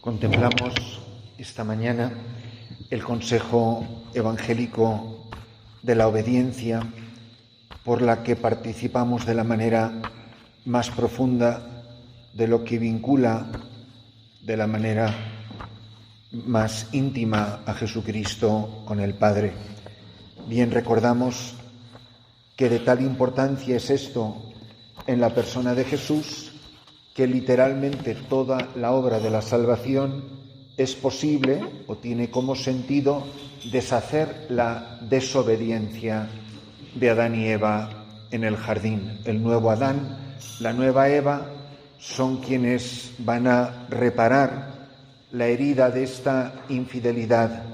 Contemplamos esta mañana el consejo evangélico de la obediencia por la que participamos de la manera más profunda, de lo que vincula de la manera más íntima a Jesucristo con el Padre. Bien recordamos que de tal importancia es esto en la persona de Jesús, que literalmente toda la obra de la salvación es posible o tiene como sentido deshacer la desobediencia de Adán y Eva en el jardín. El nuevo Adán, la nueva Eva, son quienes van a reparar la herida de esta infidelidad.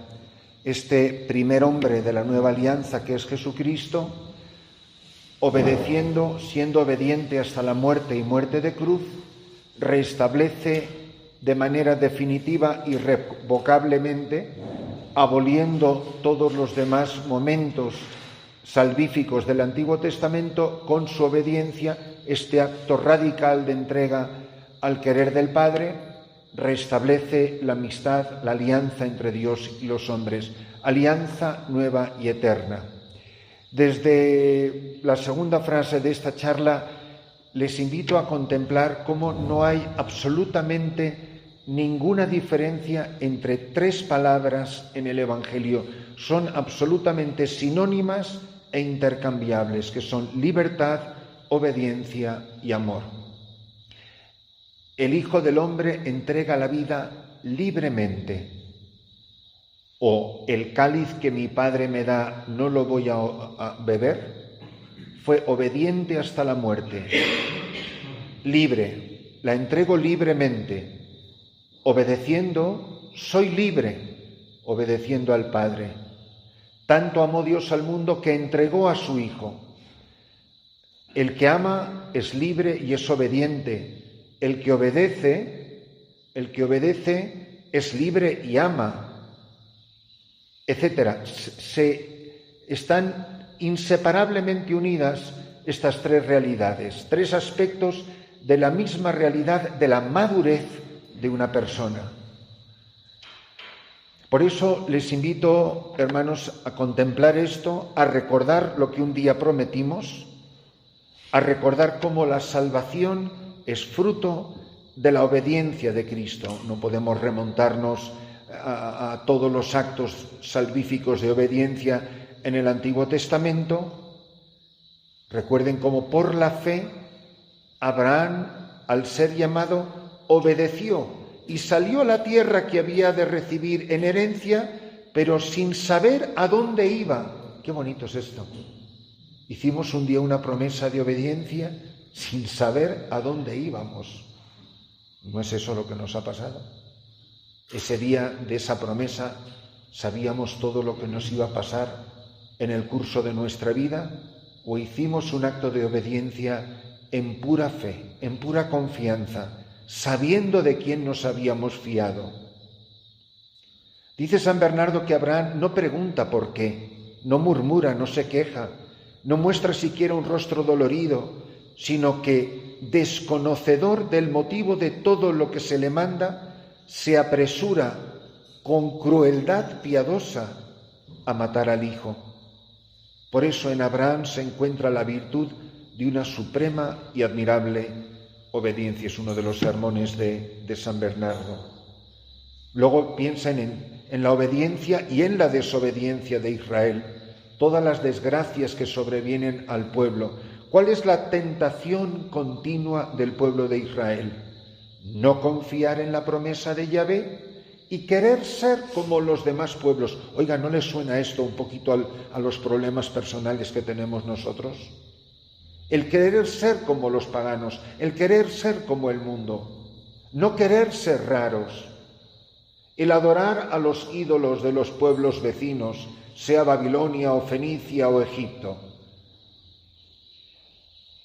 Este primer hombre de la nueva alianza, que es Jesucristo, obedeciendo, siendo obediente hasta la muerte y muerte de cruz, restablece de manera definitiva y irrevocablemente, aboliendo todos los demás momentos salvíficos del Antiguo Testamento, con su obediencia, este acto radical de entrega al querer del Padre, restablece la amistad, la alianza entre Dios y los hombres, alianza nueva y eterna. Desde la segunda frase de esta charla les invito a contemplar cómo no hay absolutamente ninguna diferencia entre tres palabras en el Evangelio. Son absolutamente sinónimas e intercambiables, que son libertad, obediencia y amor. El Hijo del Hombre entrega la vida libremente. O el cáliz que mi Padre me da no lo voy a beber. Fue obediente hasta la muerte. Libre, la entrego libremente. Obedeciendo, soy libre, obedeciendo al Padre. Tanto amó Dios al mundo que entregó a su Hijo. El que ama es libre y es obediente. El que obedece es libre y ama, etcétera. Están inseparablemente unidas estas tres realidades, tres aspectos de la misma realidad de la madurez de una persona. Por eso les invito, hermanos, a contemplar esto, a recordar lo que un día prometimos, a recordar cómo la salvación es fruto de la obediencia de Cristo. No podemos remontarnos a todos los actos salvíficos de obediencia en el Antiguo Testamento. Recuerden cómo por la fe Abraham, al ser llamado, obedeció y salió a la tierra que había de recibir en herencia, pero sin saber a dónde iba. Qué bonito es esto. Hicimos un día una promesa de obediencia sin saber a dónde íbamos. ¿No es eso lo que nos ha pasado? Ese día de esa promesa sabíamos todo lo que nos iba a pasar en el curso de nuestra vida, o hicimos un acto de obediencia en pura fe, en pura confianza, sabiendo de quién nos habíamos fiado. Dice San Bernardo que Abraham no pregunta por qué, no murmura, no se queja, no muestra siquiera un rostro dolorido, sino que, desconocedor del motivo de todo lo que se le manda, se apresura con crueldad piadosa a matar al hijo. Por eso en Abraham se encuentra la virtud de una suprema y admirable obediencia. Es uno de los sermones de San Bernardo. Luego piensen en la obediencia y en la desobediencia de Israel, todas las desgracias que sobrevienen al pueblo. ¿Cuál es la tentación continua del pueblo de Israel? No confiar en la promesa de Yahvé y querer ser como los demás pueblos. Oiga, ¿no les suena esto un poquito a los problemas personales que tenemos nosotros? El querer ser como los paganos, el querer ser como el mundo, no querer ser raros, el adorar a los ídolos de los pueblos vecinos, sea Babilonia o Fenicia o Egipto,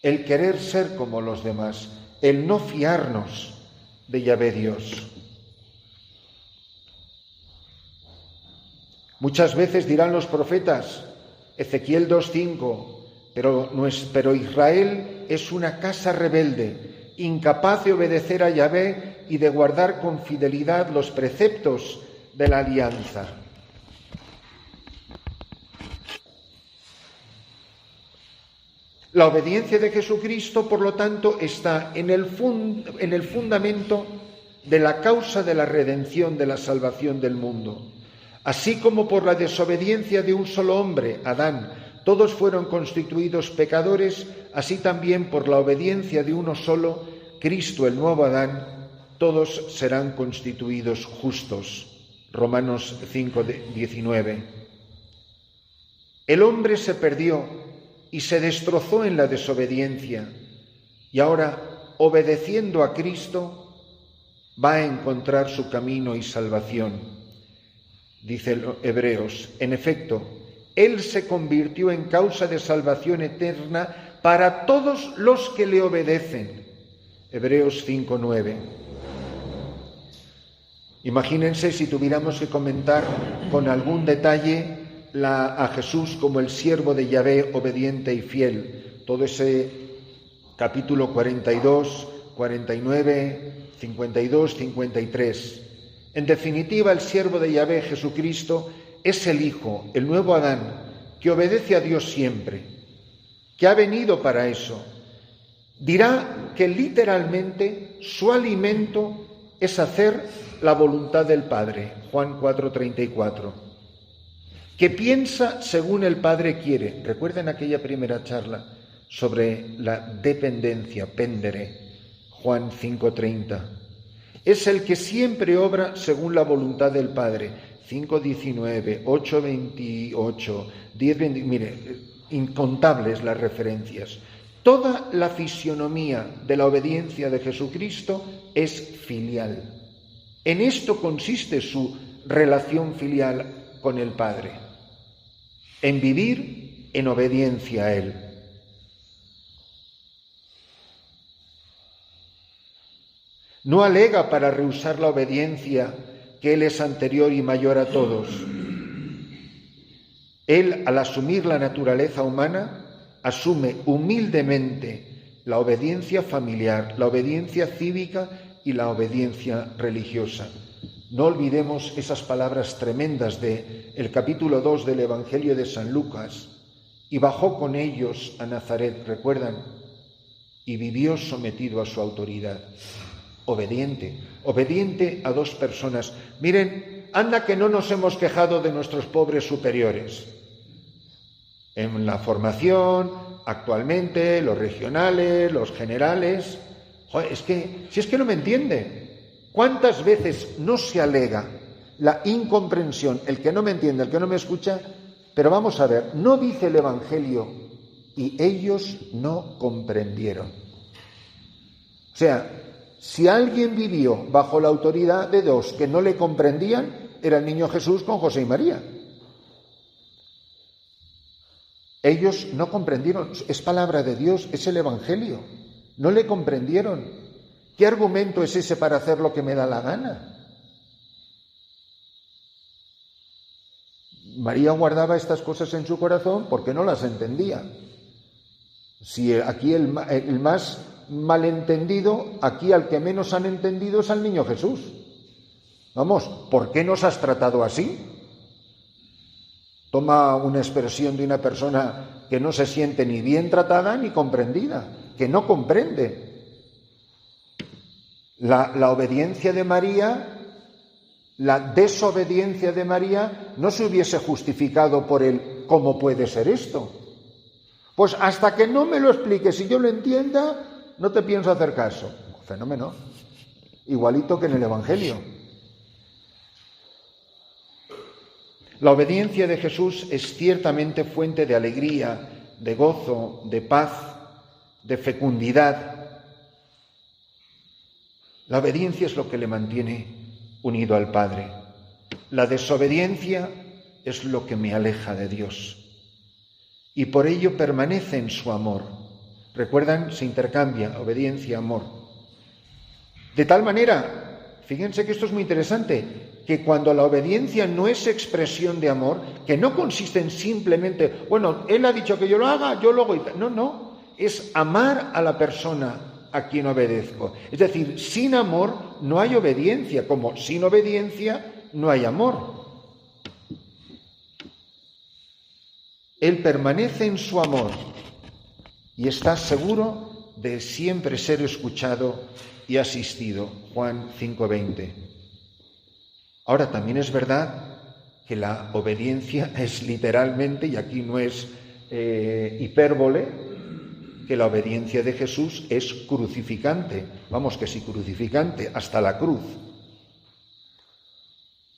el querer ser como los demás, el no fiarnos de Yahvé Dios. Muchas veces dirán los profetas, Ezequiel 2:5, pero Israel es una casa rebelde, incapaz de obedecer a Yahvé y de guardar con fidelidad los preceptos de la alianza. La obediencia de Jesucristo, por lo tanto, está en el fundamento de la causa de la redención, de la salvación del mundo. Así como por la desobediencia de un solo hombre, Adán, todos fueron constituidos pecadores, así también por la obediencia de uno solo, Cristo, el nuevo Adán, todos serán constituidos justos. Romanos 5:19. El hombre se perdió y se destrozó en la desobediencia, y ahora, obedeciendo a Cristo, va a encontrar su camino y salvación. Dice Hebreos, en efecto, Él se convirtió en causa de salvación eterna para todos los que le obedecen. Hebreos 5:9. Imagínense si tuviéramos que comentar con algún detalle a Jesús como el siervo de Yahvé, obediente y fiel. Todo ese capítulo 42, 49, 52, 53. En definitiva, el siervo de Yahvé, Jesucristo, es el Hijo, el nuevo Adán, que obedece a Dios siempre, que ha venido para eso. Dirá que literalmente su alimento es hacer la voluntad del Padre, Juan 4:34, que piensa según el Padre quiere. Recuerden aquella primera charla sobre la dependencia, pendere, Juan 5:30. Es el que siempre obra según la voluntad del Padre, 5:19, 8:28, 10:20, mire, incontables las referencias. Toda la fisionomía de la obediencia de Jesucristo es filial. En esto consiste su relación filial con el Padre, en vivir en obediencia a Él. No alega para rehusar la obediencia que Él es anterior y mayor a todos. Él, al asumir la naturaleza humana, asume humildemente la obediencia familiar, la obediencia cívica y la obediencia religiosa. No olvidemos esas palabras tremendas del capítulo 2 del Evangelio de San Lucas. Y bajó con ellos a Nazaret, ¿recuerdan? Y vivió sometido a su autoridad. Obediente a dos personas. Miren, anda que no nos hemos quejado de nuestros pobres superiores. En la formación, actualmente, los regionales, los generales. Joder, si es que no me entiende. ¿Cuántas veces no se alega la incomprensión, el que no me entiende, el que no me escucha? Pero vamos a ver, no dice el Evangelio, y ellos no comprendieron. O sea, si alguien vivió bajo la autoridad de dos que no le comprendían, era el niño Jesús con José y María. Ellos no comprendieron, es palabra de Dios, es el Evangelio. No le comprendieron. ¿Qué argumento es ese para hacer lo que me da la gana? María guardaba estas cosas en su corazón porque no las entendía. Si aquí el más malentendido, aquí al que menos han entendido es al niño Jesús. Vamos, ¿por qué nos has tratado así? Toma una expresión de una persona que no se siente ni bien tratada ni comprendida, que no comprende. La obediencia de María, la desobediencia de María, no se hubiese justificado por el ¿cómo puede ser esto? Pues hasta que no me lo expliques y yo lo entienda, no te pienso hacer caso. Fenómeno. Igualito que en el Evangelio. La obediencia de Jesús es ciertamente fuente de alegría, de gozo, de paz, de fecundidad. La obediencia es lo que le mantiene unido al Padre. La desobediencia es lo que me aleja de Dios. Y por ello permanece en su amor. ¿Recuerdan? Se intercambia obediencia, amor. De tal manera, fíjense que esto es muy interesante, que cuando la obediencia no es expresión de amor, que no consiste en simplemente, bueno, él ha dicho que yo lo haga, yo lo hago. No, es amar a la persona a quien obedezco. Es decir, sin amor no hay obediencia, como sin obediencia no hay amor. Él permanece en su amor y está seguro de siempre ser escuchado y asistido. Juan 5:20. Ahora, también es verdad que la obediencia es literalmente, y aquí no es hipérbole, que la obediencia de Jesús es crucificante. Vamos, que sí, crucificante, hasta la cruz.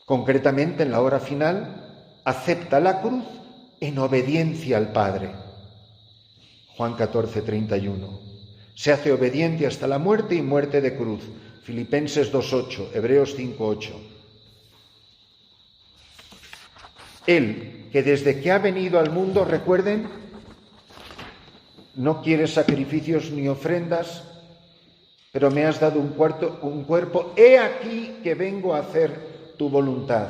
Concretamente, en la hora final, acepta la cruz en obediencia al Padre. Juan 14:31. Se hace obediente hasta la muerte y muerte de cruz. Filipenses 2:8, Hebreos 5:8. Él, que desde que ha venido al mundo, recuerden, no quieres sacrificios ni ofrendas, pero me has dado un cuerpo. He aquí que vengo a hacer tu voluntad.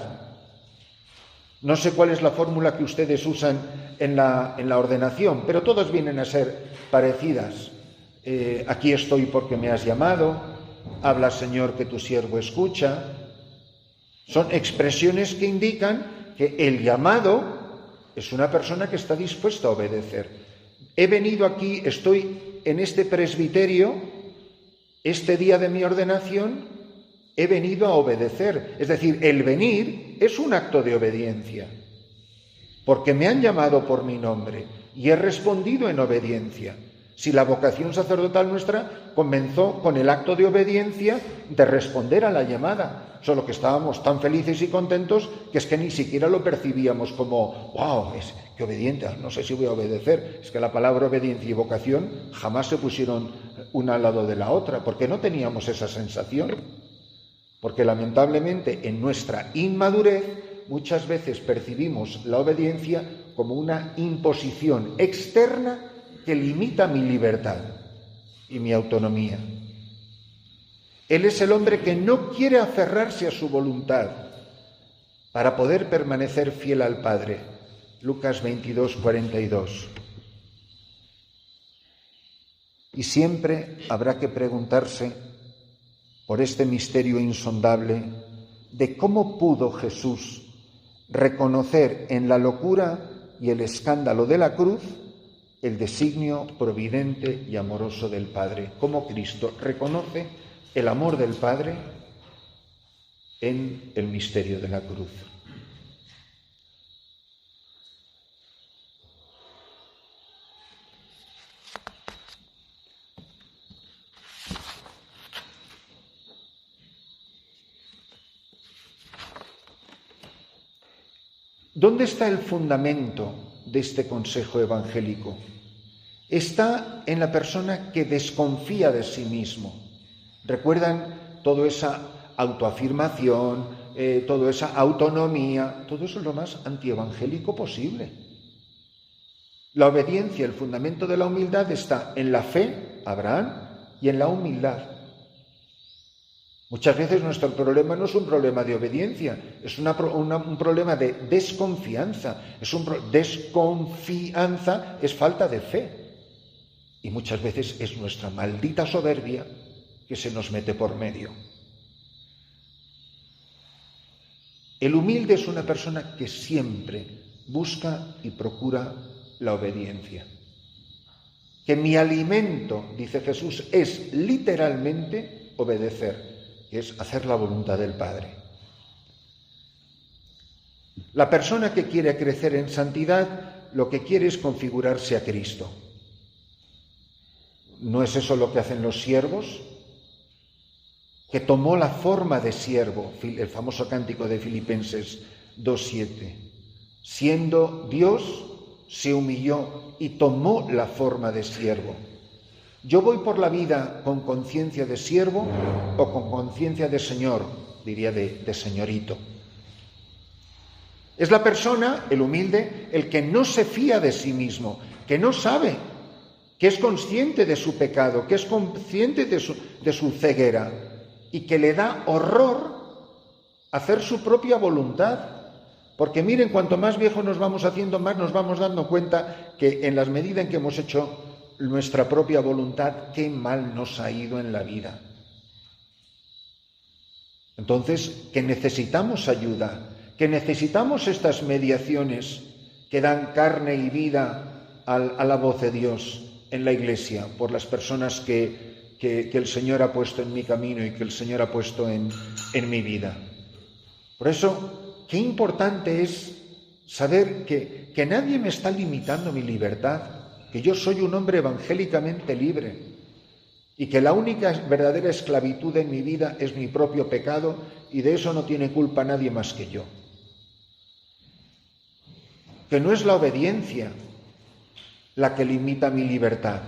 No sé cuál es la fórmula que ustedes usan en la ordenación, pero todas vienen a ser parecidas. Aquí estoy porque me has llamado. Habla, Señor, que tu siervo escucha. Son expresiones que indican que el llamado es una persona que está dispuesta a obedecer. He venido aquí, estoy en este presbiterio, este día de mi ordenación, he venido a obedecer. Es decir, el venir es un acto de obediencia, porque me han llamado por mi nombre y he respondido en obediencia. Si la vocación sacerdotal nuestra comenzó con el acto de obediencia de responder a la llamada, solo que estábamos tan felices y contentos que es que ni siquiera lo percibíamos como ¡wow! ¡Qué obediente! No sé si voy a obedecer. Es que la palabra obediencia y vocación jamás se pusieron una al lado de la otra, porque no teníamos esa sensación. Porque lamentablemente en nuestra inmadurez muchas veces percibimos la obediencia como una imposición externa que limita mi libertad y mi autonomía. Él es el hombre que no quiere aferrarse a su voluntad para poder permanecer fiel al Padre. Lucas 22:42. Y siempre habrá que preguntarse por este misterio insondable de cómo pudo Jesús reconocer en la locura y el escándalo de la cruz el designio providente y amoroso del Padre. Cómo Cristo reconoce el amor del Padre en el misterio de la cruz. ¿Dónde está el fundamento de este consejo evangélico? Está en la persona que desconfía de sí mismo. ¿Recuerdan toda esa autoafirmación, toda esa autonomía? Todo eso es lo más antievangélico posible. La obediencia, el fundamento de la humildad está en la fe, Abraham, y en la humildad. Muchas veces nuestro problema no es un problema de obediencia, es un problema de desconfianza. Desconfianza es falta de fe. Y muchas veces es nuestra maldita soberbia que se nos mete por medio. El humilde es una persona que siempre busca y procura la obediencia. Que mi alimento, dice Jesús, es literalmente obedecer, que es hacer la voluntad del Padre. La persona que quiere crecer en santidad, lo que quiere es configurarse a Cristo. ¿No es eso lo que hacen los siervos? Que tomó la forma de siervo, el famoso cántico de Filipenses 2:7. Siendo Dios, se humilló y tomó la forma de siervo. Yo voy por la vida con conciencia de siervo o con conciencia de señor, diría de señorito. Es la persona, el humilde, el que no se fía de sí mismo, que no sabe, que es consciente de su pecado, que es consciente de su ceguera y que le da horror hacer su propia voluntad. Porque miren, cuanto más viejos nos vamos haciendo, más nos vamos dando cuenta que en la medida en que hemos hecho nuestra propia voluntad, qué mal nos ha ido en la vida. Entonces, que necesitamos ayuda, que necesitamos estas mediaciones que dan carne y vida a la voz de Dios en la Iglesia, por las personas que el Señor ha puesto en mi camino y que el Señor ha puesto en mi vida. Por eso, qué importante es saber que nadie me está limitando mi libertad, que yo soy un hombre evangélicamente libre y que la única verdadera esclavitud en mi vida es mi propio pecado y de eso no tiene culpa nadie más que yo. Que no es la obediencia la que limita mi libertad,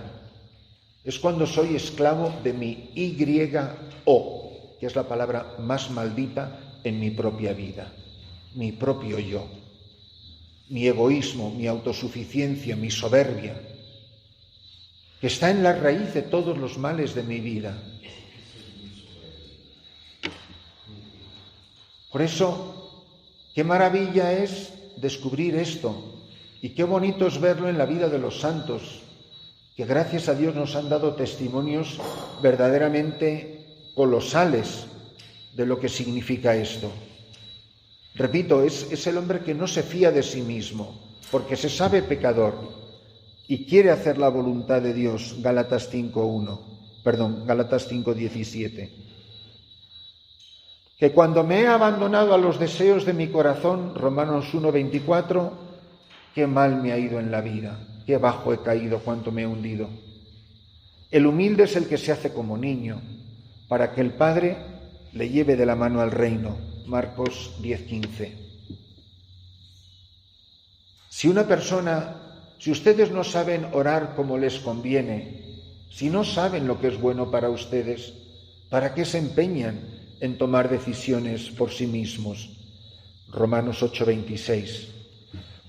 es cuando soy esclavo de mi Y-O, que es la palabra más maldita en mi propia vida, mi propio yo, mi egoísmo, mi autosuficiencia, mi soberbia, que está en la raíz de todos los males de mi vida. Por eso, qué maravilla es descubrir esto y qué bonito es verlo en la vida de los santos, que gracias a Dios nos han dado testimonios verdaderamente colosales de lo que significa esto. Repito, es el hombre que no se fía de sí mismo, porque se sabe pecador y quiere hacer la voluntad de Dios, Gálatas 5:17. Que cuando me he abandonado a los deseos de mi corazón, Romanos 1:24, qué mal me ha ido en la vida, qué bajo he caído, cuánto me he hundido. El humilde es el que se hace como niño, para que el Padre le lleve de la mano al reino, Marcos 10:15. Si ustedes no saben orar como les conviene, si no saben lo que es bueno para ustedes, ¿para qué se empeñan en tomar decisiones por sí mismos? Romanos 8:26.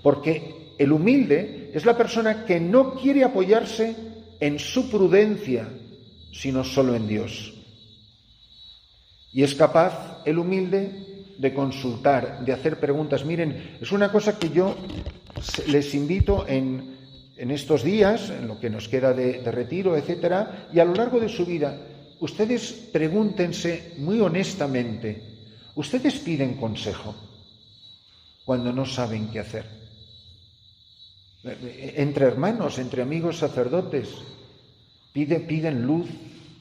Porque el humilde es la persona que no quiere apoyarse en su prudencia, sino solo en Dios. Y es capaz, el humilde, de consultar, de hacer preguntas. Miren, es una cosa que yo les invito en estos días, en lo que nos queda de retiro, etcétera, y a lo largo de su vida, ustedes pregúntense muy honestamente, ¿ustedes piden consejo cuando no saben qué hacer? Entre hermanos, entre amigos sacerdotes, piden luz,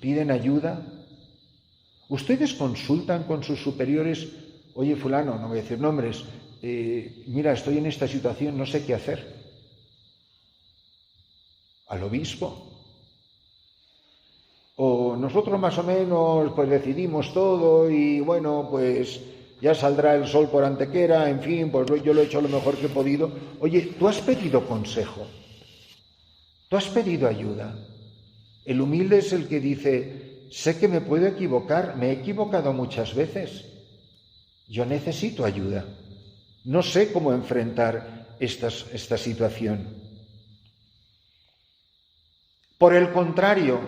piden ayuda. Ustedes consultan con sus superiores, oye fulano, no voy a decir nombres, mira, estoy en esta situación, no sé qué hacer. Al obispo. O nosotros más o menos pues decidimos todo y bueno, pues ya saldrá el sol por Antequera, en fin, pues yo lo he hecho lo mejor que he podido. Oye, ¿tú has pedido consejo? ¿Tú has pedido ayuda? El humilde es el que dice, sé que me puedo equivocar, me he equivocado muchas veces. Yo necesito ayuda. No sé cómo enfrentar esta situación. Por el contrario,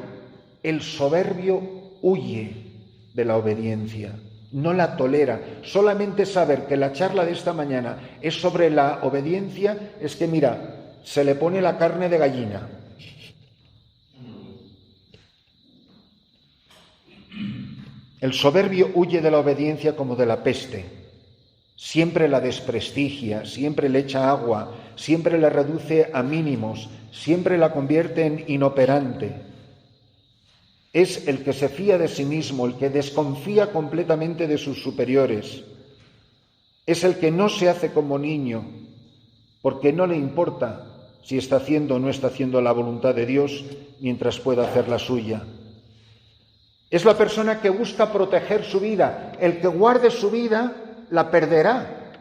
el soberbio huye de la obediencia, no la tolera. Solamente saber que la charla de esta mañana es sobre la obediencia es que, mira, se le pone la carne de gallina. El soberbio huye de la obediencia como de la peste. Siempre la desprestigia, siempre le echa agua, siempre la reduce a mínimos, siempre la convierte en inoperante. Es el que se fía de sí mismo, el que desconfía completamente de sus superiores. Es el que no se hace como niño, porque no le importa si está haciendo o no está haciendo la voluntad de Dios mientras pueda hacer la suya. Es la persona que busca proteger su vida. El que guarde su vida la perderá.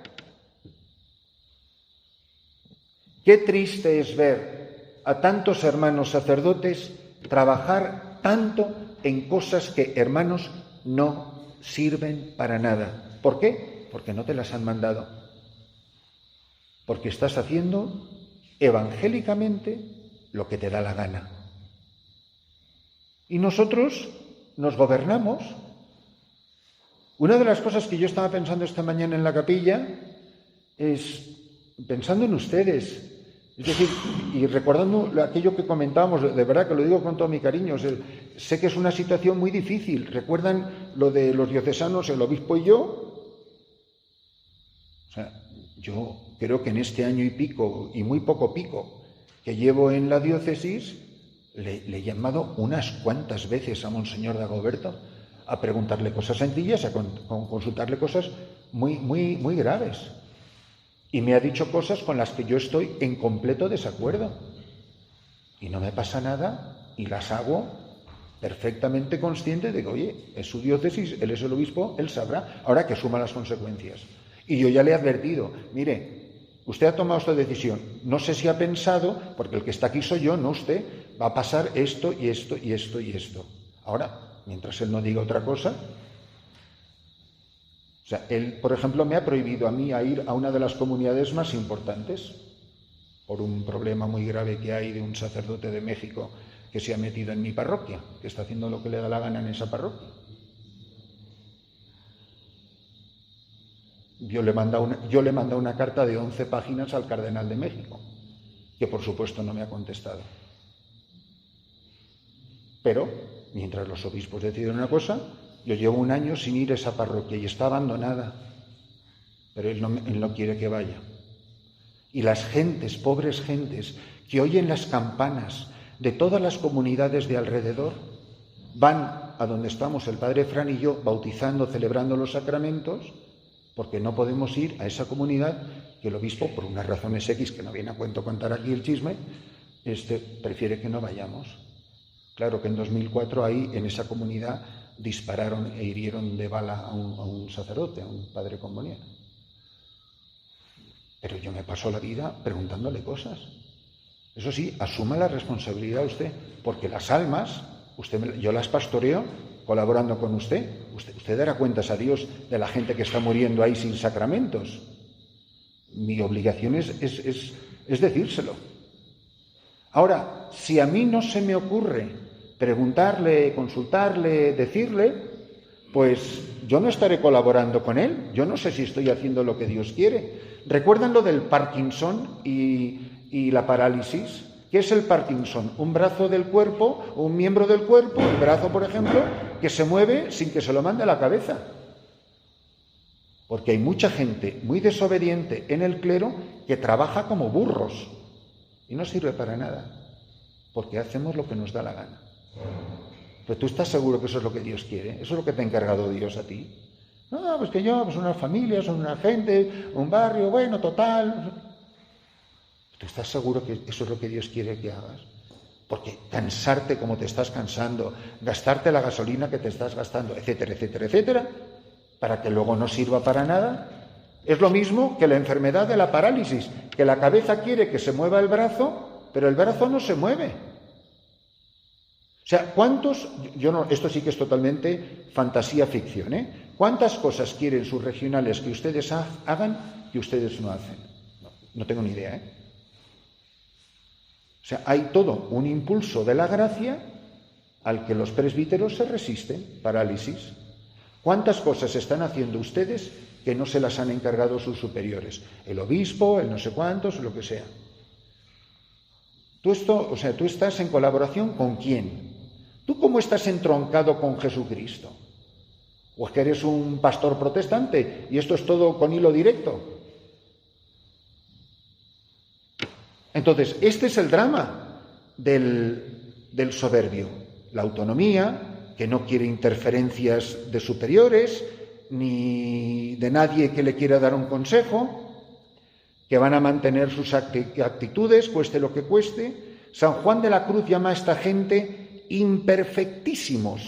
Qué triste es ver a tantos hermanos sacerdotes trabajar tanto en cosas que, hermanos, no sirven para nada. ¿Por qué? Porque no te las han mandado. Porque estás haciendo evangélicamente lo que te da la gana. Y nosotros nos gobernamos. Una de las cosas que yo estaba pensando esta mañana en la capilla es, pensando en ustedes, Es decir, y recordando aquello que comentábamos, de verdad que lo digo con todo mi cariño, sé que es una situación muy difícil. ¿Recuerdan lo de los diocesanos, el obispo y yo? O sea, yo creo que en este año y pico, y muy poco pico, que llevo en la diócesis, le he llamado unas cuantas veces a Monseñor Dagoberto a preguntarle cosas sencillas, a consultarle cosas muy, muy, muy graves. Y me ha dicho cosas con las que yo estoy en completo desacuerdo. Y no me pasa nada y las hago perfectamente consciente de que, oye, es su diócesis, él es el obispo, él sabrá, ahora que asuma las consecuencias. Y yo ya le he advertido, mire, usted ha tomado esta decisión, no sé si ha pensado, porque el que está aquí soy yo, no usted, va a pasar esto y esto y esto y esto. Ahora, mientras él no diga otra cosa... O sea, él, por ejemplo, me ha prohibido a mí a ir a una de las comunidades más importantes por un problema muy grave que hay de un sacerdote de México que se ha metido en mi parroquia, que está haciendo lo que le da la gana en esa parroquia. Yo le he mandado una carta de 11 páginas al cardenal de México, que por supuesto no me ha contestado. Pero, mientras los obispos deciden una cosa, yo llevo un año sin ir a esa parroquia y está abandonada, pero él no quiere que vaya. Y las gentes, pobres gentes, que oyen las campanas de todas las comunidades de alrededor, van a donde estamos el padre Fran y yo, bautizando, celebrando los sacramentos, porque no podemos ir a esa comunidad que el obispo, por unas razones X, que no viene a cuento contar aquí el chisme, prefiere que no vayamos. Claro que en 2004 ahí, en esa comunidad, dispararon e hirieron de bala a un sacerdote, a un padre comboniano. Pero yo me paso la vida preguntándole cosas. Eso sí, asuma la responsabilidad usted, porque las almas, yo las pastoreo colaborando con usted. Usted dará cuentas a Dios de la gente que está muriendo ahí sin sacramentos. Mi obligación es decírselo. Ahora, si a mí no se me ocurre preguntarle, consultarle, decirle, pues yo no estaré colaborando con él. Yo no sé si estoy haciendo lo que Dios quiere. ¿Recuerdan lo del Parkinson y la parálisis? ¿Qué es el Parkinson? Un brazo del cuerpo, un miembro del cuerpo, el brazo, por ejemplo, que se mueve sin que se lo mande a la cabeza. Porque hay mucha gente muy desobediente en el clero que trabaja como burros y no sirve para nada, porque hacemos lo que nos da la gana. Pero tú estás seguro que eso es lo que Dios quiere, eso es lo que te ha encargado Dios a ti. No, pues que yo, pues una familia, son una gente, un barrio, bueno, total. ¿Tú estás seguro que eso es lo que Dios quiere que hagas? Porque cansarte como te estás cansando, gastarte la gasolina que te estás gastando, etcétera, etcétera, etcétera, para que luego no sirva para nada, es lo mismo que la enfermedad de la parálisis, que la cabeza quiere que se mueva el brazo, pero el brazo no se mueve. O sea, esto sí que es totalmente fantasía ficción, ¿eh? ¿Cuántas cosas quieren sus regionales que ustedes hagan que ustedes no hacen? No tengo ni idea, ¿eh? O sea, hay todo un impulso de la gracia al que los presbíteros se resisten, parálisis. ¿Cuántas cosas están haciendo ustedes que no se las han encargado sus superiores? El obispo, el no sé cuántos, lo que sea. Tú estás en colaboración ¿con quién? ¿Tú cómo estás entroncado con Jesucristo? ¿O es que eres un pastor protestante y esto es todo con hilo directo? Entonces, este es el drama del soberbio. La autonomía, que no quiere interferencias de superiores, ni de nadie que le quiera dar un consejo, que van a mantener sus actitudes, cueste lo que cueste. San Juan de la Cruz llama a esta gente imperfectísimos.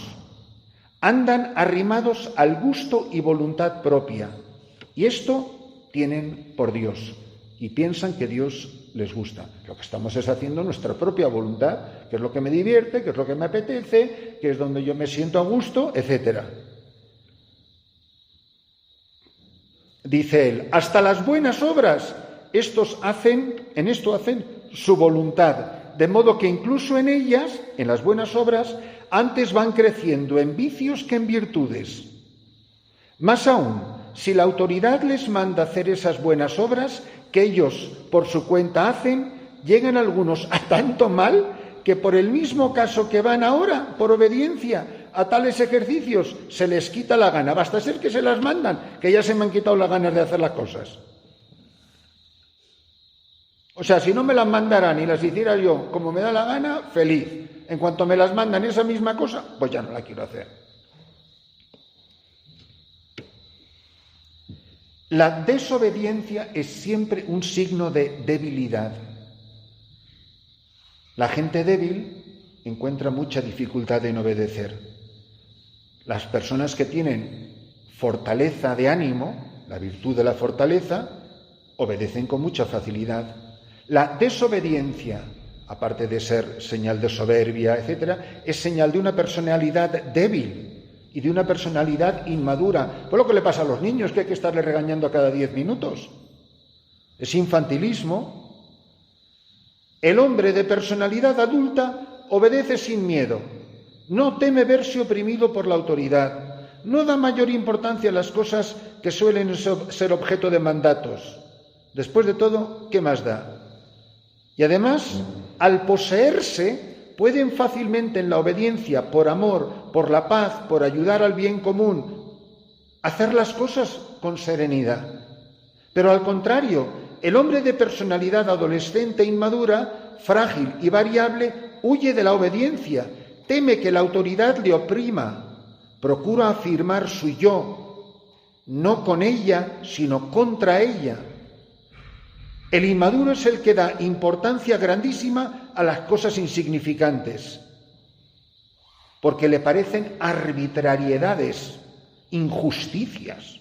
Andan arrimados al gusto y voluntad propia. Y esto tienen por Dios. Y piensan que Dios les gusta. Lo que estamos es haciendo nuestra propia voluntad, que es lo que me divierte, que es lo que me apetece, que es donde yo me siento a gusto, etc. Dice él, hasta las buenas obras, en esto hacen su voluntad, de modo que incluso en ellas, en las buenas obras, antes van creciendo en vicios que en virtudes. Más aún, si la autoridad les manda hacer esas buenas obras, que ellos por su cuenta hacen, llegan algunos a tanto mal que por el mismo caso que van ahora, por obediencia a tales ejercicios, se les quita la gana. Basta ser que se las mandan, que ya se me han quitado las ganas de hacer las cosas. O sea, si no me las mandaran y las hiciera yo como me da la gana, feliz. En cuanto me las mandan esa misma cosa, pues ya no la quiero hacer. La desobediencia es siempre un signo de debilidad. La gente débil encuentra mucha dificultad en obedecer. Las personas que tienen fortaleza de ánimo, la virtud de la fortaleza, obedecen con mucha facilidad. La desobediencia, aparte de ser señal de soberbia, etc., es señal de una personalidad débil y de una personalidad inmadura. Pues lo que le pasa a los niños, que hay que estarle regañando cada 10 minutos. Es infantilismo. El hombre de personalidad adulta obedece sin miedo, no teme verse oprimido por la autoridad, no da mayor importancia a las cosas que suelen ser objeto de mandatos. Después de todo, ¿qué más da? Y además, al poseerse, pueden fácilmente en la obediencia, por amor, por la paz, por ayudar al bien común, hacer las cosas con serenidad. Pero al contrario, el hombre de personalidad adolescente e inmadura, frágil y variable, huye de la obediencia, teme que la autoridad le oprima, procura afirmar su yo, no con ella, sino contra ella. El inmaduro es el que da importancia grandísima a las cosas insignificantes, porque le parecen arbitrariedades, injusticias.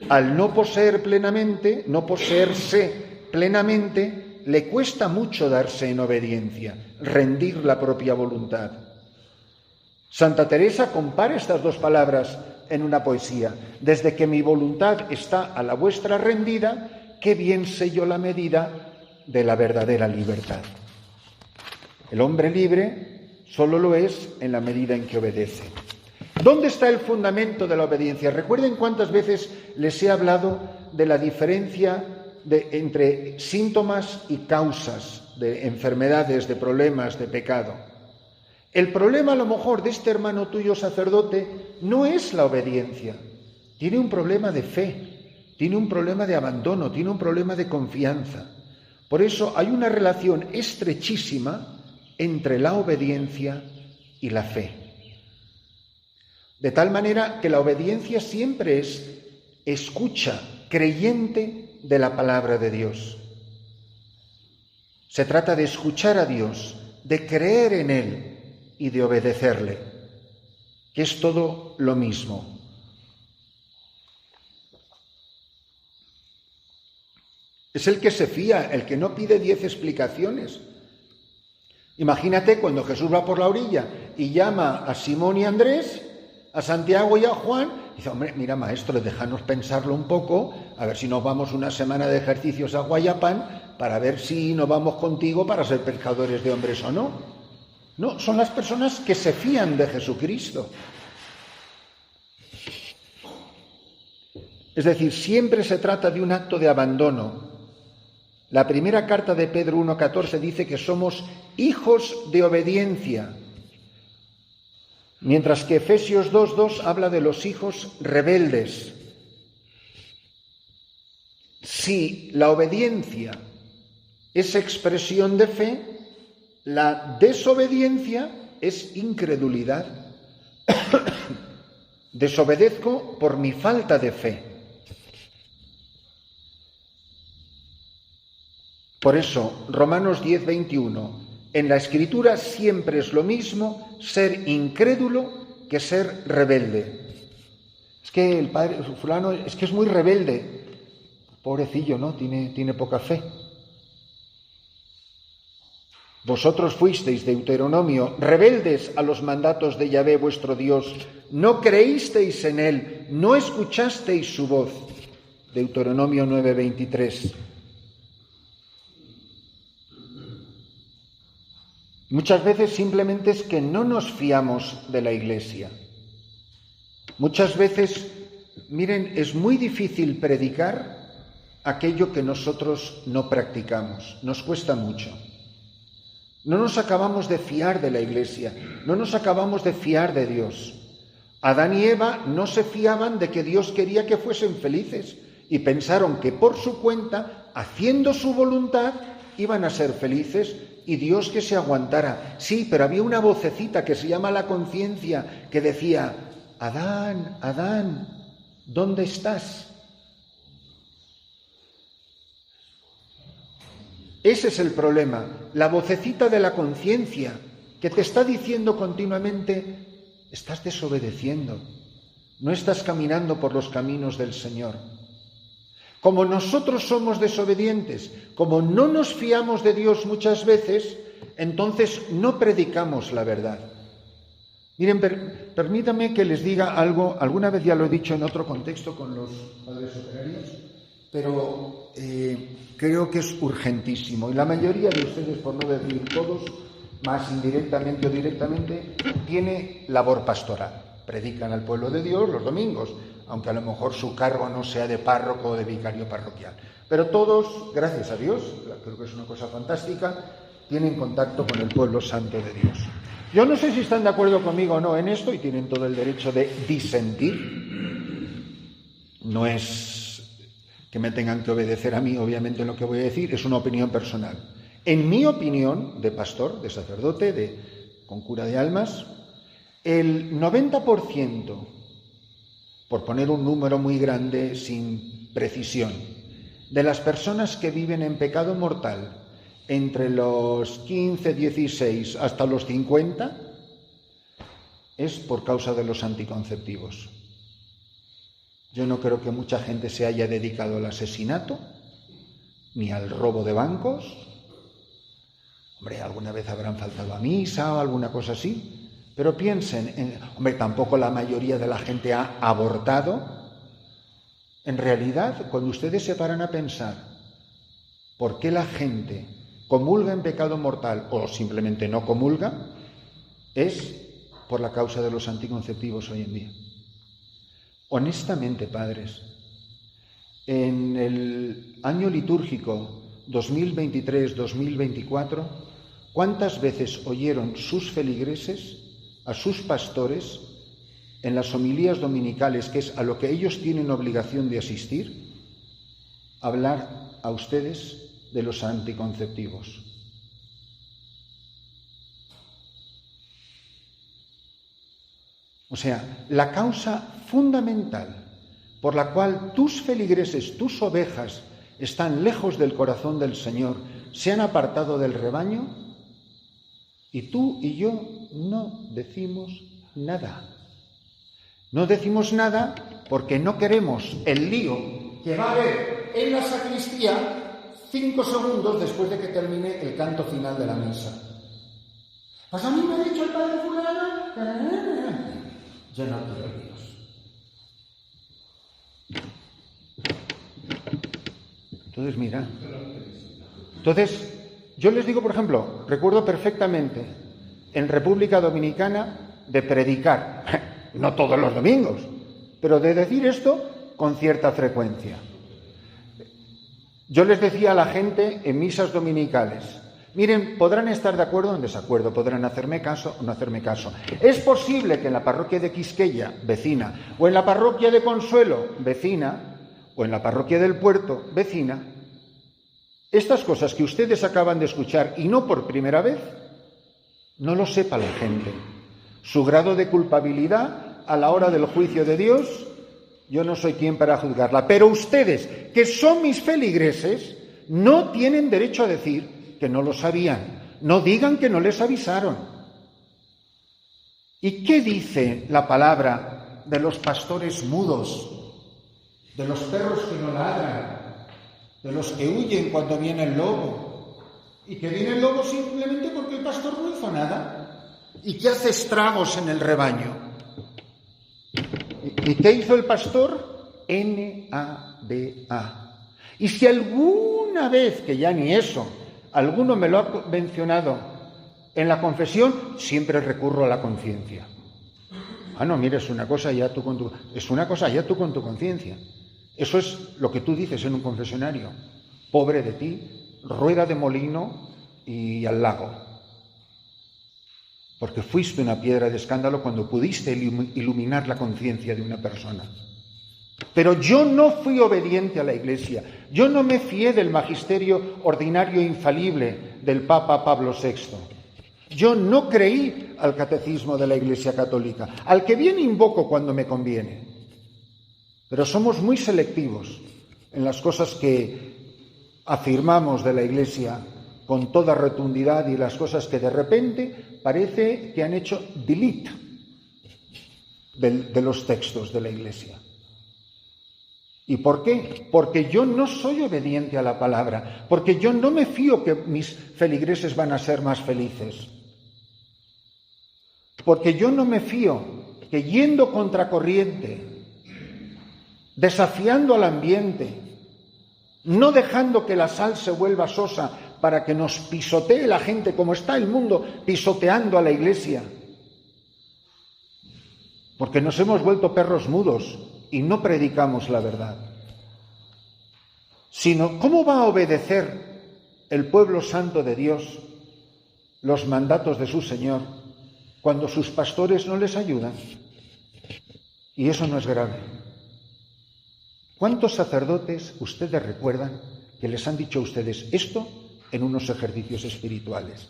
Al no poseerse plenamente, le cuesta mucho darse en obediencia, rendir la propia voluntad. Santa Teresa compara estas dos palabras en una poesía. Desde que mi voluntad está a la vuestra rendida, qué bien sé yo la medida de la verdadera libertad. El hombre libre solo lo es en la medida en que obedece. ¿Dónde está el fundamento de la obediencia? Recuerden cuántas veces les he hablado de la diferencia entre síntomas y causas de enfermedades, de problemas, de pecado. El problema a lo mejor de este hermano tuyo sacerdote no es la obediencia, tiene un problema de fe. Tiene un problema de abandono, tiene un problema de confianza. Por eso hay una relación estrechísima entre la obediencia y la fe. De tal manera que la obediencia siempre es escucha creyente de la palabra de Dios. Se trata de escuchar a Dios, de creer en Él y de obedecerle, que es todo lo mismo. Es el que se fía, el que no pide 10 explicaciones. Imagínate cuando Jesús va por la orilla y llama a Simón y a Andrés, a Santiago y a Juan, y dice, hombre, mira maestro, déjanos pensarlo un poco, a ver si nos vamos una semana de ejercicios a Guayapán, para ver si nos vamos contigo para ser pescadores de hombres o no. No, son las personas que se fían de Jesucristo. Es decir, siempre se trata de un acto de abandono. La primera carta de Pedro 1,14 dice que somos hijos de obediencia, mientras que Efesios 2,2 habla de los hijos rebeldes. Si la obediencia es expresión de fe, la desobediencia es incredulidad. Desobedezco por mi falta de fe. Por eso, Romanos 10:21, en la Escritura siempre es lo mismo ser incrédulo que ser rebelde. Es que el padre fulano es que es muy rebelde. Pobrecillo, ¿no? Tiene poca fe. Vosotros fuisteis, Deuteronomio, rebeldes a los mandatos de Yahvé vuestro Dios, no creísteis en Él, no escuchasteis su voz. Deuteronomio 9:23. Muchas veces simplemente es que no nos fiamos de la Iglesia. Muchas veces, miren, es muy difícil predicar aquello que nosotros no practicamos. Nos cuesta mucho. No nos acabamos de fiar de la Iglesia, no nos acabamos de fiar de Dios. Adán y Eva no se fiaban de que Dios quería que fuesen felices y pensaron que por su cuenta, haciendo su voluntad, iban a ser felices y Dios que se aguantara. Sí, pero había una vocecita que se llama la conciencia que decía: Adán, Adán, ¿dónde estás? Ese es el problema, la vocecita de la conciencia que te está diciendo continuamente: estás desobedeciendo, no estás caminando por los caminos del Señor. Como nosotros somos desobedientes, como no nos fiamos de Dios muchas veces, entonces no predicamos la verdad. Miren, permítanme que les diga algo, alguna vez ya lo he dicho en otro contexto con los padres operarios, pero creo que es urgentísimo. Y la mayoría de ustedes, por no decir todos, más indirectamente o directamente, tiene labor pastoral. Predican al pueblo de Dios los domingos, aunque a lo mejor su cargo no sea de párroco o de vicario parroquial. Pero todos, gracias a Dios, creo que es una cosa fantástica, tienen contacto con el pueblo santo de Dios. Yo no sé si están de acuerdo conmigo o no en esto, y tienen todo el derecho de disentir. No es que me tengan que obedecer a mí, obviamente, en lo que voy a decir, es una opinión personal. En mi opinión, de pastor, de sacerdote, con cura de almas, el 90%, por poner un número muy grande sin precisión, de las personas que viven en pecado mortal entre los 15, 16 hasta los 50, es por causa de los anticonceptivos. Yo no creo que mucha gente se haya dedicado al asesinato, ni al robo de bancos. Hombre, alguna vez habrán faltado a misa o alguna cosa así. Pero piensen, tampoco la mayoría de la gente ha abortado. En realidad, cuando ustedes se paran a pensar por qué la gente comulga en pecado mortal o simplemente no comulga, es por la causa de los anticonceptivos hoy en día. Honestamente, padres, en el año litúrgico 2023-2024, ¿cuántas veces oyeron sus feligreses a sus pastores en las homilías dominicales, que es a lo que ellos tienen obligación de asistir, hablar a ustedes de los anticonceptivos? O sea, la causa fundamental por la cual tus feligreses, tus ovejas, están lejos del corazón del Señor, se han apartado del rebaño, y tú y yo no decimos nada. No decimos nada porque no queremos el lío que va a haber en la sacristía 5 segundos después de que termine el canto final de la misa. Pues a mí me ha dicho el padre fulano. Yo no quiero líos. Entonces, mira. Yo les digo, por ejemplo, recuerdo perfectamente en República Dominicana de predicar, no todos los domingos, pero de decir esto con cierta frecuencia. Yo les decía a la gente en misas dominicales: miren, podrán estar de acuerdo o en desacuerdo, podrán hacerme caso o no hacerme caso. Es posible que en la parroquia de Quisqueya, vecina, o en la parroquia de Consuelo, vecina, o en la parroquia del Puerto, vecina, estas cosas que ustedes acaban de escuchar, y no por primera vez, no lo sepa la gente. Su grado de culpabilidad a la hora del juicio de Dios, yo no soy quien para juzgarla. Pero ustedes, que son mis feligreses, no tienen derecho a decir que no lo sabían. No digan que no les avisaron. ¿Y qué dice la palabra de los pastores mudos, de los perros que no ladran, de los que huyen cuando viene el lobo, y que viene el lobo simplemente porque el pastor no hizo nada, y que hace estragos en el rebaño? ¿Y qué hizo el pastor? NADA. Y si alguna vez, que ya ni eso, alguno me lo ha mencionado en la confesión, siempre recurro a la conciencia. No, mira, es una cosa ya tú con tu conciencia. Eso es lo que tú dices en un confesionario. Pobre de ti, rueda de molino y al lago. Porque fuiste una piedra de escándalo cuando pudiste iluminar la conciencia de una persona. Pero yo no fui obediente a la Iglesia. Yo no me fié del magisterio ordinario infalible del Papa Pablo VI. Yo no creí al catecismo de la Iglesia Católica, al que bien invoco cuando me conviene. Pero somos muy selectivos en las cosas que afirmamos de la Iglesia con toda rotundidad y las cosas que de repente parece que han hecho delete de los textos de la Iglesia. ¿Y por qué? Porque yo no soy obediente a la palabra, porque yo no me fío que mis feligreses van a ser más felices, porque yo no me fío que yendo contracorriente, desafiando al ambiente, no dejando que la sal se vuelva sosa para que nos pisotee la gente como está el mundo pisoteando a la Iglesia, porque nos hemos vuelto perros mudos y no predicamos la verdad. Sino, ¿cómo va a obedecer el pueblo santo de Dios los mandatos de su Señor cuando sus pastores no les ayudan? Y eso no es grave. ¿Cuántos sacerdotes ustedes recuerdan que les han dicho a ustedes esto en unos ejercicios espirituales?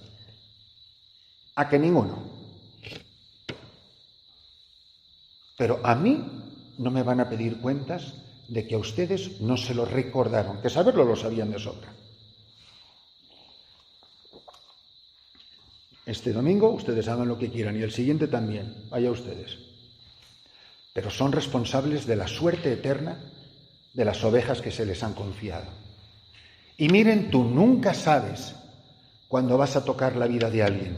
¿A que ninguno? Pero a mí no me van a pedir cuentas de que a ustedes no se lo recordaron, que saberlo lo sabían de sobra. Este domingo ustedes hagan lo que quieran y el siguiente también, vaya ustedes. Pero son responsables de la suerte eterna de las ovejas que se les han confiado. Y miren, tú nunca sabes cuándo vas a tocar la vida de alguien.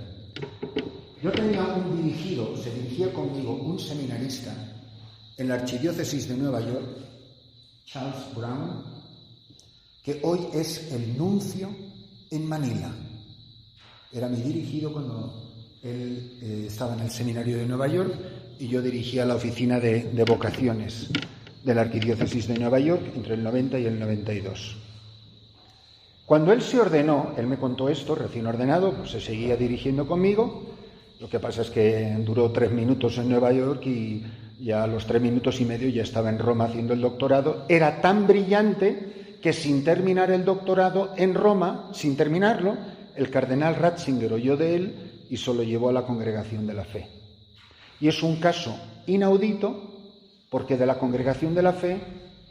Yo tenía un dirigido, se dirigía conmigo un seminarista en la Archidiócesis de Nueva York, Charles Brown, que hoy es el nuncio en Manila. Era mi dirigido cuando él estaba en el seminario de Nueva York y yo dirigía la oficina de vocaciones de la Arquidiócesis de Nueva York entre el 90 y el 92. Cuando él se ordenó, él me contó esto, recién ordenado, pues se seguía dirigiendo conmigo. Lo que pasa es que duró 3 minutos en Nueva York y ya a los 3 minutos y medio ya estaba en Roma haciendo el doctorado. Era tan brillante que sin terminar el doctorado en Roma, sin terminarlo, el cardenal Ratzinger oyó de él y se lo llevó a la Congregación de la Fe. Y es un caso inaudito porque de la Congregación de la Fe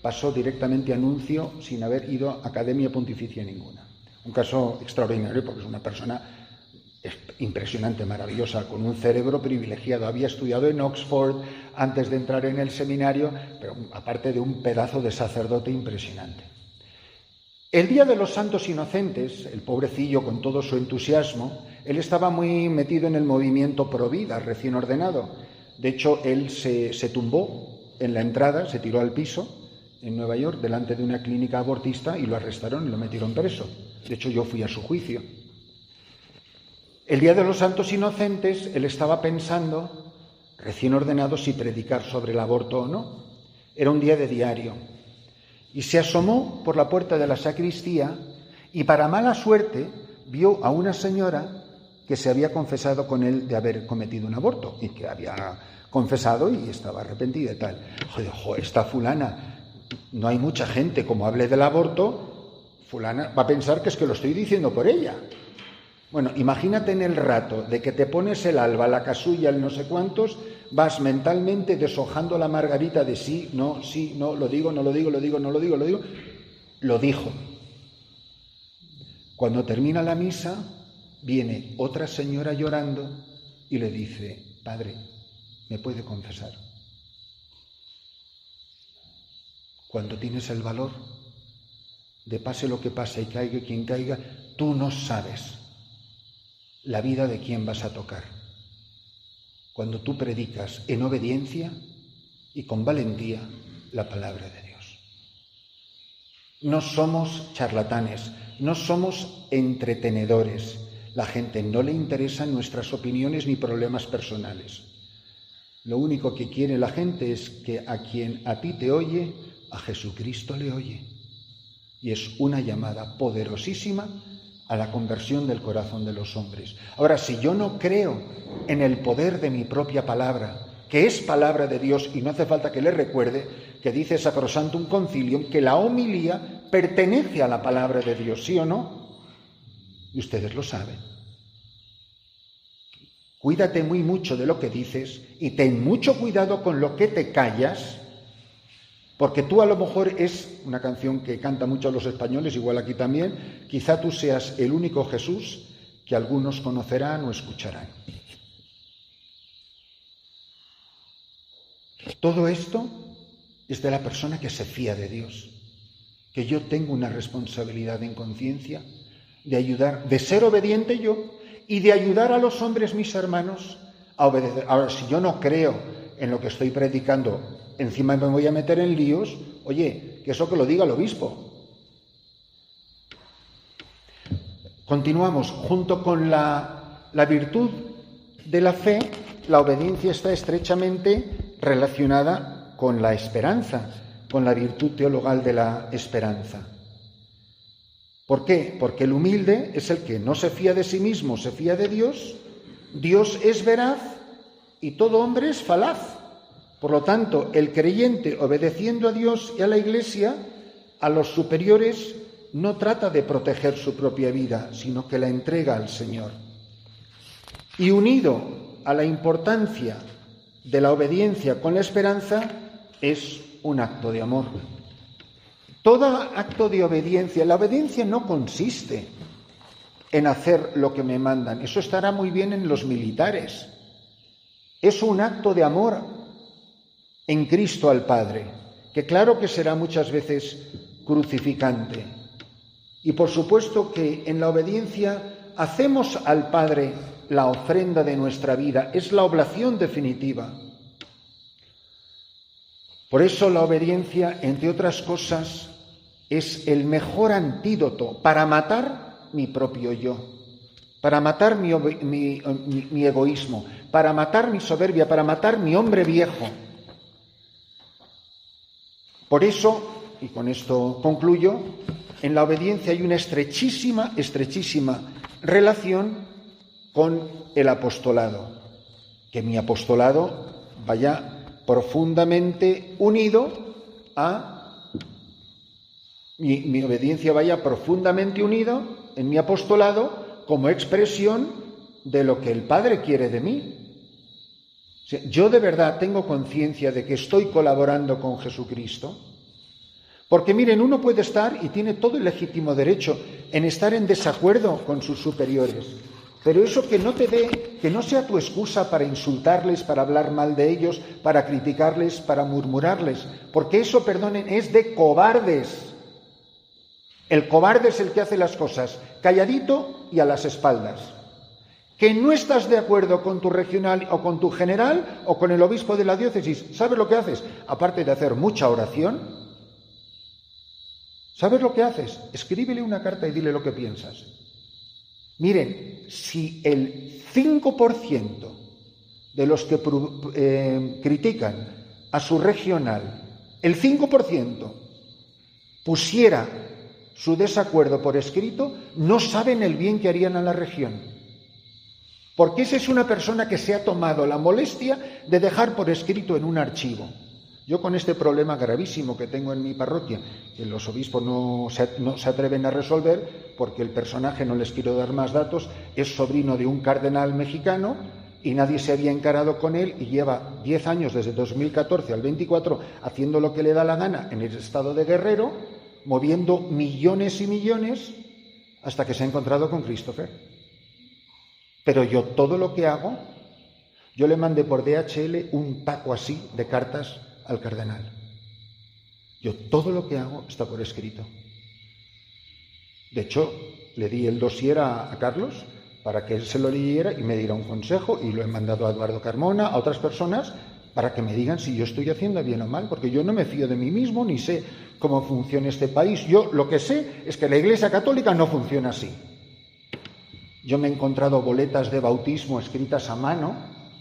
pasó directamente a nuncio sin haber ido a academia pontificia ninguna. Un caso extraordinario porque es una persona impresionante, maravillosa, con un cerebro privilegiado. Había estudiado en Oxford antes de entrar en el seminario, pero aparte de un pedazo de sacerdote impresionante. El día de los Santos Inocentes, el pobrecillo con todo su entusiasmo, él estaba muy metido en el movimiento pro vida, recién ordenado. De hecho, él se tumbó en la entrada, se tiró al piso en Nueva York, delante de una clínica abortista, y lo arrestaron y lo metieron preso. De hecho, yo fui a su juicio. El día de los Santos Inocentes, él estaba pensando, recién ordenado, si predicar sobre el aborto o no. Era un día de diario. Y se asomó por la puerta de la sacristía y, para mala suerte, vio a una señora que se había confesado con él de haber cometido un aborto y que había confesado y estaba arrepentida y tal. Joder, esta fulana, no hay mucha gente, como hable del aborto, fulana va a pensar que es que lo estoy diciendo por ella. Bueno, imagínate en el rato de que te pones el alba, la casulla, el no sé cuántos, vas mentalmente deshojando la margarita de sí, no, lo digo, no lo digo, lo digo, no lo digo, lo digo. Lo dijo. Cuando termina la misa, viene otra señora llorando y le dice: Padre, ¿me puede confesar? Cuando tienes el valor de pase lo que pase y caiga quien caiga, tú no sabes la vida de quién vas a tocar. Cuando tú predicas en obediencia y con valentía la palabra de Dios. No somos charlatanes, no somos entretenedores. La gente no le interesan nuestras opiniones ni problemas personales. Lo único que quiere la gente es que a quien a ti te oye, a Jesucristo le oye. Y es una llamada poderosísima a la conversión del corazón de los hombres. Ahora, si yo no creo en el poder de mi propia palabra, que es palabra de Dios, y no hace falta que le recuerde que dice Sacrosanctum Concilium que la homilía pertenece a la palabra de Dios, ¿sí o no? Y ustedes lo saben. Cuídate muy mucho de lo que dices y ten mucho cuidado con lo que te callas, porque tú a lo mejor es una canción que cantan mucho los españoles, igual aquí también, quizá tú seas el único Jesús que algunos conocerán o escucharán. Todo esto es de la persona que se fía de Dios, que yo tengo una responsabilidad en conciencia de ayudar, de ser obediente yo y de ayudar a los hombres, mis hermanos, a obedecer. Ahora, si yo no creo en lo que estoy predicando, encima me voy a meter en líos, oye, que eso que lo diga el obispo. Continuamos. Junto con la virtud de la fe, la obediencia está estrechamente relacionada con la esperanza, con la virtud teologal de la esperanza. ¿Por qué? Porque el humilde es el que no se fía de sí mismo, se fía de Dios. Dios es veraz y todo hombre es falaz. Por lo tanto, el creyente, obedeciendo a Dios y a la Iglesia, a los superiores, no trata de proteger su propia vida, sino que la entrega al Señor. Y unido a la importancia de la obediencia con la esperanza, es un acto de amor. Todo acto de obediencia, la obediencia no consiste en hacer lo que me mandan, eso estará muy bien en los militares. Es un acto de amor en Cristo al Padre, que claro que será muchas veces crucificante. Y por supuesto que en la obediencia hacemos al Padre la ofrenda de nuestra vida, es la oblación definitiva. Por eso la obediencia, entre otras cosas, es el mejor antídoto para matar mi propio yo, para matar mi egoísmo, para matar mi soberbia, para matar mi hombre viejo. Por eso, y con esto concluyo, en la obediencia hay una estrechísima relación con el apostolado, que mi apostolado vaya profundamente unido a mi obediencia vaya profundamente unido en mi apostolado como expresión de lo que el Padre quiere de mí. O sea, yo de verdad tengo conciencia de que estoy colaborando con Jesucristo, porque miren, uno puede estar y tiene todo el legítimo derecho en estar en desacuerdo con sus superiores, pero eso que no sea tu excusa para insultarles, para hablar mal de ellos, para criticarles, para murmurarles, porque eso, perdonen, es de cobardes. El cobarde es el que hace las cosas calladito y a las espaldas. Que no estás de acuerdo con tu regional o con tu general o con el obispo de la diócesis, ¿sabes lo que haces? Aparte de hacer mucha oración, ¿sabes lo que haces? Escríbele una carta y dile lo que piensas. Miren, si el 5% de los que critican a su regional, el 5% pusiera su desacuerdo por escrito, no saben el bien que harían a la región. Porque esa es una persona que se ha tomado la molestia de dejar por escrito en un archivo. Yo con este problema gravísimo que tengo en mi parroquia, que los obispos no se atreven a resolver, porque el personaje, no les quiero dar más datos, es sobrino de un cardenal mexicano y nadie se había encarado con él y lleva 10 años, desde 2014 al 24, haciendo lo que le da la gana en el estado de Guerrero, moviendo millones y millones hasta que se ha encontrado con Christopher. Pero yo todo lo que hago, yo le mandé por DHL un taco así de cartas al cardenal. Yo todo lo que hago está por escrito. De hecho, le di el dossier a Carlos para que él se lo leyera y me diera un consejo, y lo he mandado a Eduardo Carmona, a otras personas, para que me digan si yo estoy haciendo bien o mal, porque yo no me fío de mí mismo ni sé cómo funciona este país. Yo lo que sé es que la Iglesia Católica no funciona así. Yo me he encontrado boletas de bautismo escritas a mano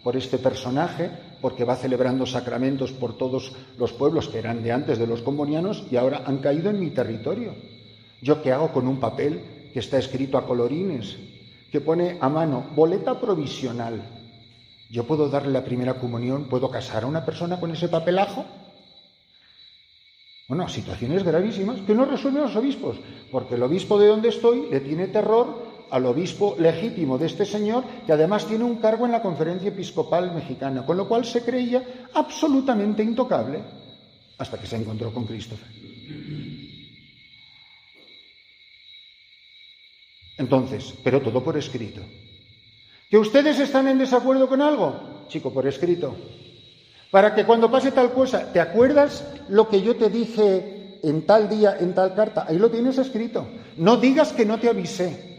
por este personaje porque va celebrando sacramentos por todos los pueblos que eran de antes de los combonianos y ahora han caído en mi territorio. ¿Yo qué hago con un papel que está escrito a colorines, que pone a mano boleta provisional? ¿Yo puedo darle la primera comunión? ¿Puedo casar a una persona con ese papelajo? Bueno, situaciones gravísimas que no resuelven los obispos, porque el obispo de donde estoy le tiene terror al obispo legítimo de este señor, que además tiene un cargo en la Conferencia Episcopal Mexicana, con lo cual se creía absolutamente intocable hasta que se encontró con Christopher. Entonces, pero todo por escrito. ¿Que ustedes están en desacuerdo con algo? Chico, por escrito. Para que cuando pase tal cosa, ¿te acuerdas lo que yo te dije en tal día, en tal carta? Ahí lo tienes escrito. No digas que no te avisé.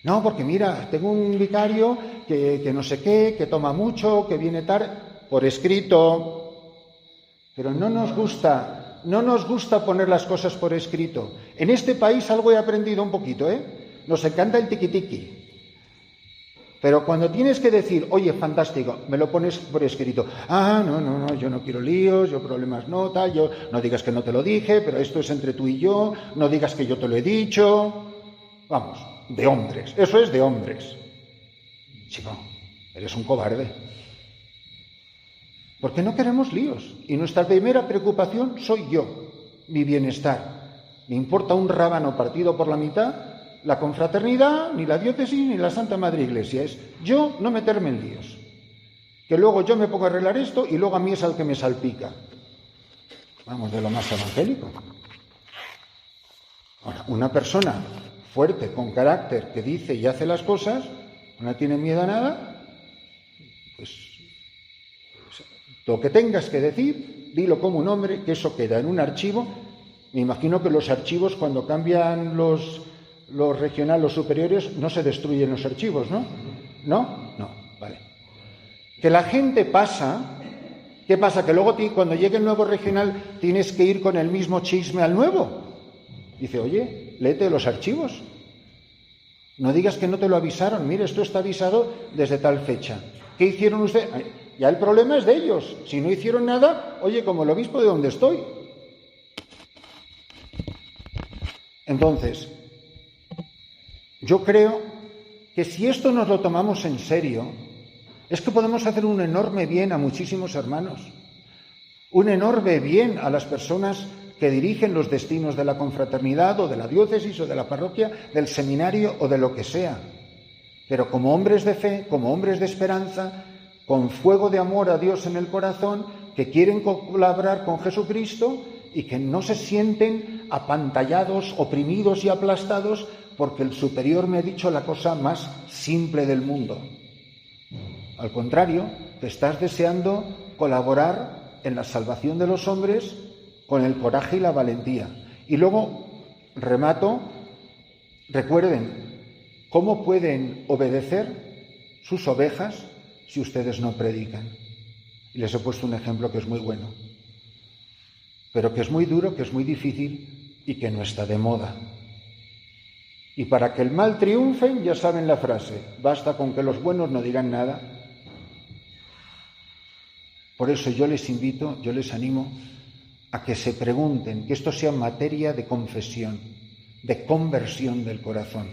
No, porque mira, tengo un vicario que no sé qué, que toma mucho, que viene tarde. Por escrito. Pero no nos gusta poner las cosas por escrito. En este país algo he aprendido un poquito, Nos encanta el tiquitiqui. Pero cuando tienes que decir, oye, fantástico, me lo pones por escrito. Ah, no, yo no quiero líos, yo problemas no, tal, yo no digas que no te lo dije, pero esto es entre tú y yo, no digas que yo te lo he dicho. Vamos, de hombres, eso es de hombres. Chico, eres un cobarde. Porque no queremos líos. Y nuestra primera preocupación soy yo, mi bienestar. Me importa un rábano partido por la mitad. La confraternidad, ni la diócesis, ni la Santa Madre Iglesia. Es yo no meterme en líos. Que luego yo me pongo a arreglar esto y luego a mí es al que me salpica. Vamos, de lo más evangélico. Ahora, una persona fuerte, con carácter, que dice y hace las cosas, no tiene miedo a nada, pues lo que tengas que decir, dilo como un hombre, que eso queda en un archivo. Me imagino que los archivos, cuando cambian los regionales, los superiores, no se destruyen los archivos, ¿no? ¿No? No, vale. Que la gente pasa, ¿qué pasa? Que luego cuando llegue el nuevo regional tienes que ir con el mismo chisme al nuevo. Dice, oye, léete los archivos. No digas que no te lo avisaron. Mire, esto está avisado desde tal fecha. ¿Qué hicieron ustedes? Ya el problema es de ellos. Si no hicieron nada, oye, como el obispo de donde estoy. Entonces, yo creo que si esto nos lo tomamos en serio, es que podemos hacer un enorme bien a muchísimos hermanos, un enorme bien a las personas que dirigen los destinos de la confraternidad o de la diócesis o de la parroquia, del seminario o de lo que sea. Pero como hombres de fe, como hombres de esperanza, con fuego de amor a Dios en el corazón, que quieren colaborar con Jesucristo y que no se sienten apantallados, oprimidos y aplastados porque el superior me ha dicho la cosa más simple del mundo. Al contrario, te estás deseando colaborar en la salvación de los hombres con el coraje y la valentía. Y luego, remato, recuerden, ¿cómo pueden obedecer sus ovejas si ustedes no predican? Y les he puesto un ejemplo que es muy bueno, pero que es muy duro, que es muy difícil y que no está de moda. Y para que el mal triunfe, ya saben la frase, basta con que los buenos no digan nada. Por eso yo les invito, yo les animo a que se pregunten, que esto sea materia de confesión, de conversión del corazón.